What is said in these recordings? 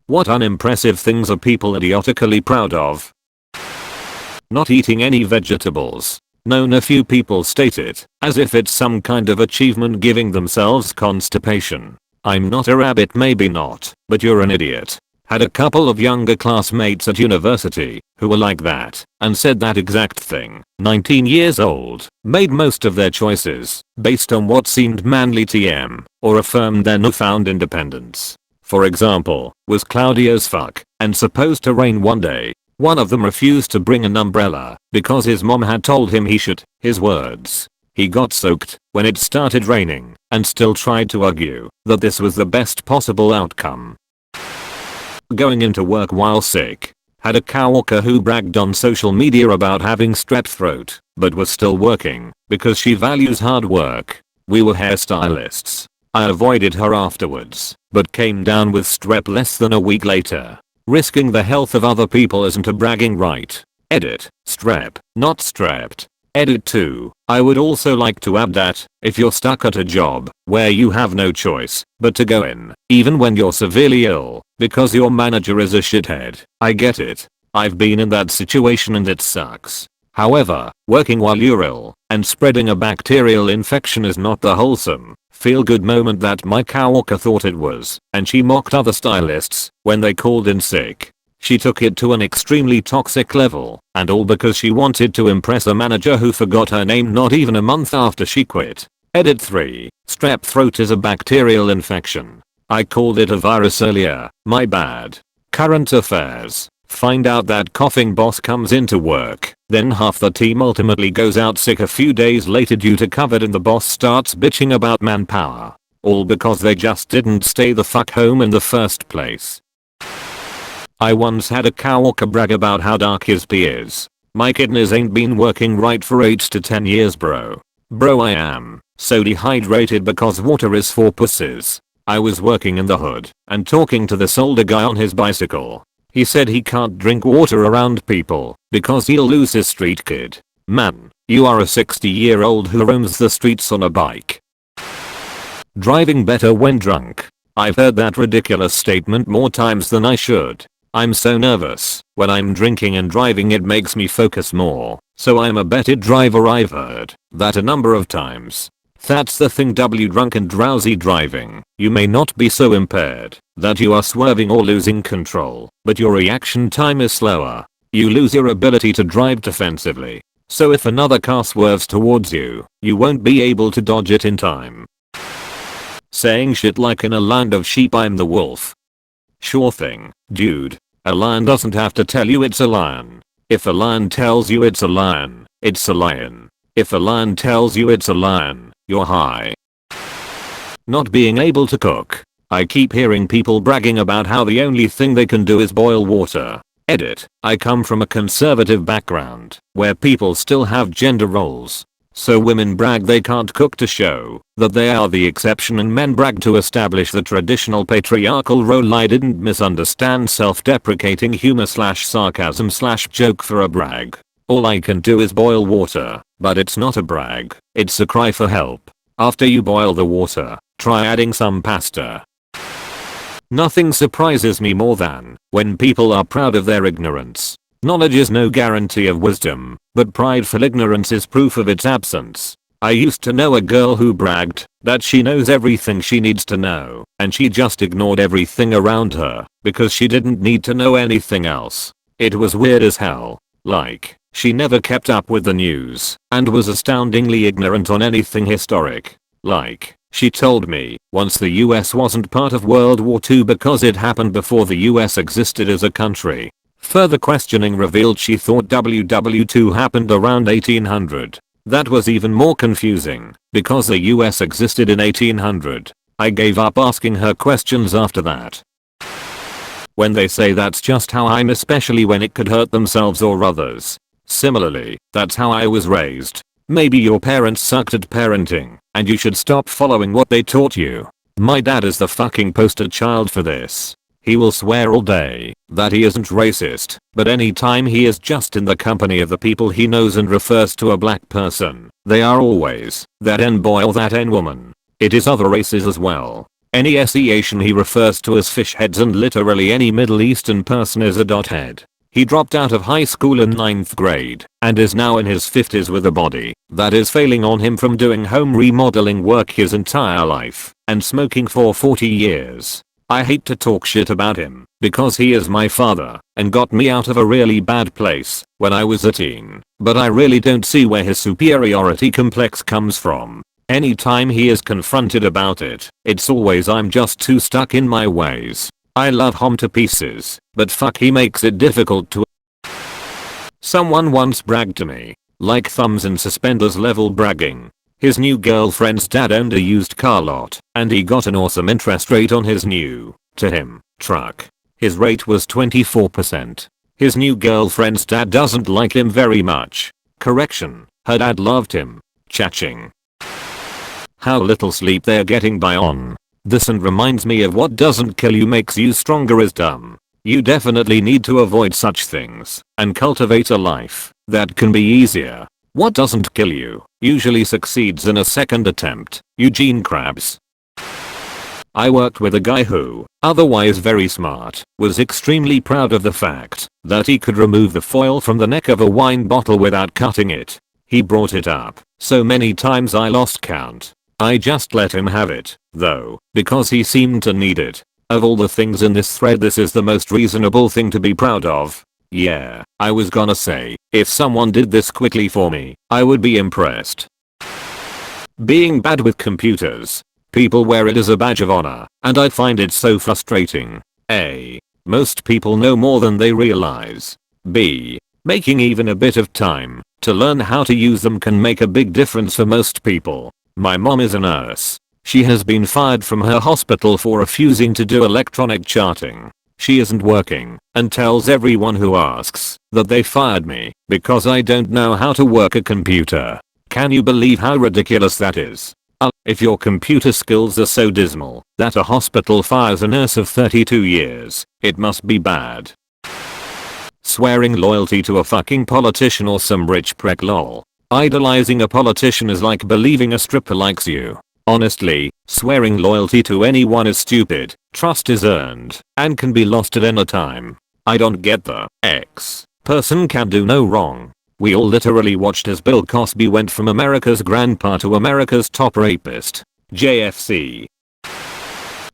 What unimpressive things are people idiotically proud of? Not eating any vegetables. Known a few people state it as if it's some kind of achievement giving themselves constipation. I'm not a rabbit, maybe not, but you're an idiot. Had a couple of younger classmates at university who were like that and said that exact thing. 19 years old, made most of their choices based on what seemed manly TM or affirmed their newfound independence. For example, was cloudy as fuck and supposed to rain one day. One of them refused to bring an umbrella because his mom had told him he should, his words. He got soaked when it started raining and still tried to argue that this was the best possible outcome. Going into work while sick. Had a coworker who bragged on social media about having strep throat, but was still working because she values hard work. We were hairstylists. I avoided her afterwards, but came down with strep less than a week later. Risking the health of other people isn't a bragging right. Edit, strep, not strapped. Edit 2. I would also like to add that, if you're stuck at a job where you have no choice but to go in, even when you're severely ill, because your manager is a shithead, I get it. I've been in that situation and it sucks. However, working while you're ill and spreading a bacterial infection is not the wholesome, feel-good moment that my coworker thought it was, and she mocked other stylists when they called in sick. She took it to an extremely toxic level, and all because she wanted to impress a manager who forgot her name not even a month after she quit. Edit 3. Strep throat is a bacterial infection. I called it a virus earlier, my bad. Current affairs. Find out that coughing boss comes into work, then half the team ultimately goes out sick a few days later due to COVID and the boss starts bitching about manpower. All because they just didn't stay the fuck home in the first place. I once had a coworker brag about how dark his pee is. My kidneys ain't been working right for 8 to 10 years bro. Bro, I am so dehydrated because water is for pussies. I was working in the hood and talking to this older guy on his bicycle. He said he can't drink water around people because he'll lose his street kid. Man, you are a 60-year-old who roams the streets on a bike. Driving better when drunk. I've heard that ridiculous statement more times than I should. I'm so nervous when I'm drinking and driving it makes me focus more, so I'm a better driver. I've heard that a number of times. That's the thing, drunk and drowsy driving. You may not be so impaired that you are swerving or losing control, but your reaction time is slower. You lose your ability to drive defensively. So if another car swerves towards you, you won't be able to dodge it in time. Saying shit like in a land of sheep I'm the wolf. Sure thing, dude. A lion doesn't have to tell you it's a lion. If a lion tells you it's a lion, it's a lion. If a lion tells you it's a lion, you're high. Not being able to cook. I keep hearing people bragging about how the only thing they can do is boil water. Edit. I come from a conservative background where people still have gender roles. So women brag they can't cook to show that they are the exception and men brag to establish the traditional patriarchal role. I didn't misunderstand self-deprecating humor/sarcasm/joke for a brag. All I can do is boil water, but it's not a brag, it's a cry for help. After you boil the water, try adding some pasta. Nothing surprises me more than when people are proud of their ignorance. Knowledge is no guarantee of wisdom, but prideful ignorance is proof of its absence. I used to know a girl who bragged that she knows everything she needs to know, and she just ignored everything around her because she didn't need to know anything else. It was weird as hell. Like, she never kept up with the news and was astoundingly ignorant on anything historic. Like, she told me once the US wasn't part of World War II because it happened before the US existed as a country. Further questioning revealed she thought WW2 happened around 1800. That was even more confusing because the US existed in 1800. I gave up asking her questions after that. When they say that's just how I'm, especially when it could hurt themselves or others. Similarly, that's how I was raised. Maybe your parents sucked at parenting and you should stop following what they taught you. My dad is the fucking poster child for this. He will swear all day that he isn't racist, but anytime he is just in the company of the people he knows and refers to a black person, they are always that N boy or that N woman. It is other races as well. Any Asian he refers to as fish heads, and literally any Middle Eastern person is a dot head. He dropped out of high school in 9th grade and is now in his 50s with a body that is failing on him from doing home remodeling work his entire life and smoking for 40 years. I hate to talk shit about him because he is my father and got me out of a really bad place when I was a teen, but I really don't see where his superiority complex comes from. Anytime he is confronted about it, it's always I'm just too stuck in my ways. I love him to pieces, but fuck, he makes it difficult to. Someone once bragged to me, like thumbs and suspenders level bragging. His new girlfriend's dad owned a used car lot and he got an awesome interest rate on his new, to him, truck. His rate was 24%. His new girlfriend's dad doesn't like him very much. Correction, her dad loved him. Chaching. How little sleep they're getting by on this, and reminds me of what doesn't kill you makes you stronger is dumb. You definitely need to avoid such things and cultivate a life that can be easier. What doesn't kill you usually succeeds in a second attempt. Eugene Krabs. I worked with a guy who, otherwise very smart, was extremely proud of the fact that he could remove the foil from the neck of a wine bottle without cutting it. He brought it up so many times I lost count. I just let him have it, though, because he seemed to need it. Of all the things in this thread, this is the most reasonable thing to be proud of. Yeah, I was gonna say, if someone did this quickly for me, I would be impressed. Being bad with computers. People wear it as a badge of honor, and I find it so frustrating. A. Most people know more than they realize. B. Making even a bit of time to learn how to use them can make a big difference for most people. My mom is a nurse. She has been fired from her hospital for refusing to do electronic charting. She isn't working and tells everyone who asks that they fired me because I don't know how to work a computer. Can you believe how ridiculous that is? If your computer skills are so dismal that a hospital fires a nurse of 32 years, it must be bad. Swearing loyalty to a fucking politician or some rich prick lol. Idolizing a politician is like believing a stripper likes you. Honestly, swearing loyalty to anyone is stupid. Trust is earned and can be lost at any time. I don't get the X person can do no wrong. We all literally watched as Bill Cosby went from America's grandpa to America's top rapist. JFC.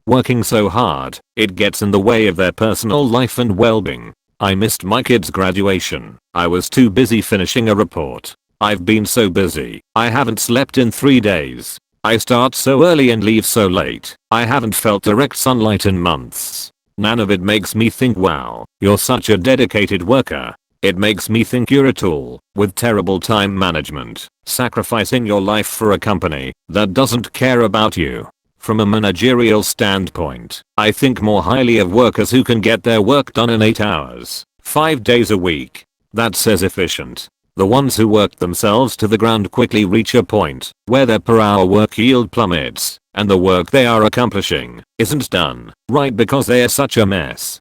Working so hard, it gets in the way of their personal life and well-being. I missed my kid's graduation. I was too busy finishing a report. I've been so busy, I haven't slept in 3 days. I start so early and leave so late. I haven't felt direct sunlight in months. None of it makes me think, wow, you're such a dedicated worker. It makes me think you're a tool with terrible time management, sacrificing your life for a company that doesn't care about you. From a managerial standpoint, I think more highly of workers who can get their work done in 8 hours, 5 days a week. That's as efficient. The ones who work themselves to the ground quickly reach a point where their per hour work yield plummets, and the work they are accomplishing isn't done right because they are such a mess.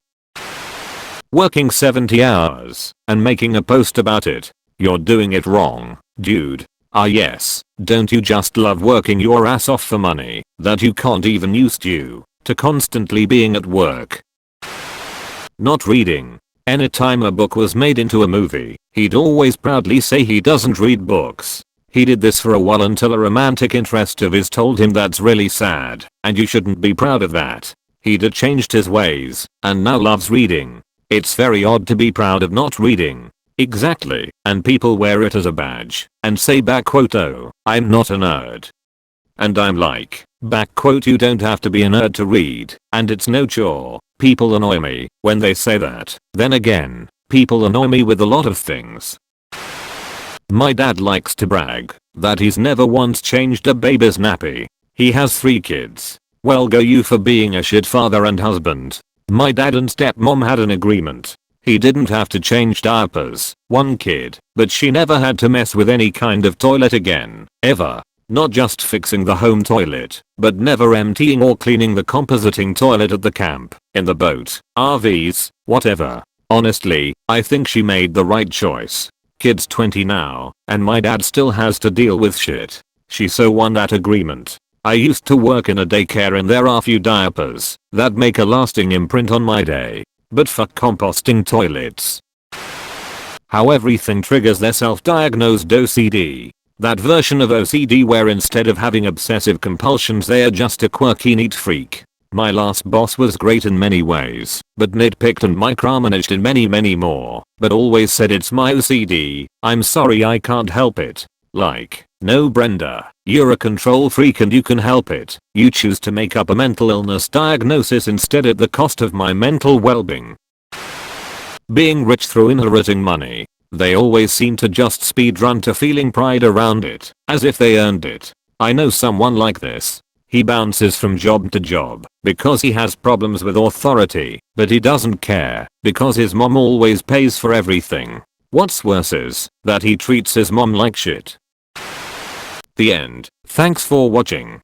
Working 70 hours and making a post about it. You're doing it wrong, dude. Yes, don't you just love working your ass off for money that you can't even use to constantly being at work? Not reading. Anytime a book was made into a movie, he'd always proudly say he doesn't read books. He did this for a while until a romantic interest of his told him that's really sad and you shouldn't be proud of that. He'd changed his ways and now loves reading. It's very odd to be proud of not reading. Exactly, and people wear it as a badge and say "oh, I'm not a nerd." And I'm like, you don't have to be a nerd to read, and it's no chore. People annoy me when they say that. Then again, people annoy me with a lot of things. My dad likes to brag that he's never once changed a baby's nappy. He has 3 kids. Well, go you for being a shit father and husband. My dad and stepmom had an agreement. He didn't have to change diapers, 1 kid, but she never had to mess with any kind of toilet again, ever. Not just fixing the home toilet, but never emptying or cleaning the compositing toilet at the camp, in the boat, RVs, whatever. Honestly, I think she made the right choice. Kid's 20 now, and my dad still has to deal with shit. She so won that agreement. I used to work in a daycare and there are few diapers that make a lasting imprint on my day. But fuck composting toilets. How everything triggers their self-diagnosed OCD. That version of OCD where instead of having obsessive compulsions they are just a quirky neat freak. My last boss was great in many ways, but nitpicked and micromanaged in many more, but always said it's my OCD, I'm sorry I can't help it. Like, no Brenda, you're a control freak and you can help it. You choose to make up a mental illness diagnosis instead at the cost of my mental well-being. Being rich through inheriting money. They always seem to just speedrun to feeling pride around it, as if they earned it. I know someone like this. He bounces from job to job because he has problems with authority, but he doesn't care because his mom always pays for everything. What's worse is that he treats his mom like shit. The end. Thanks for watching.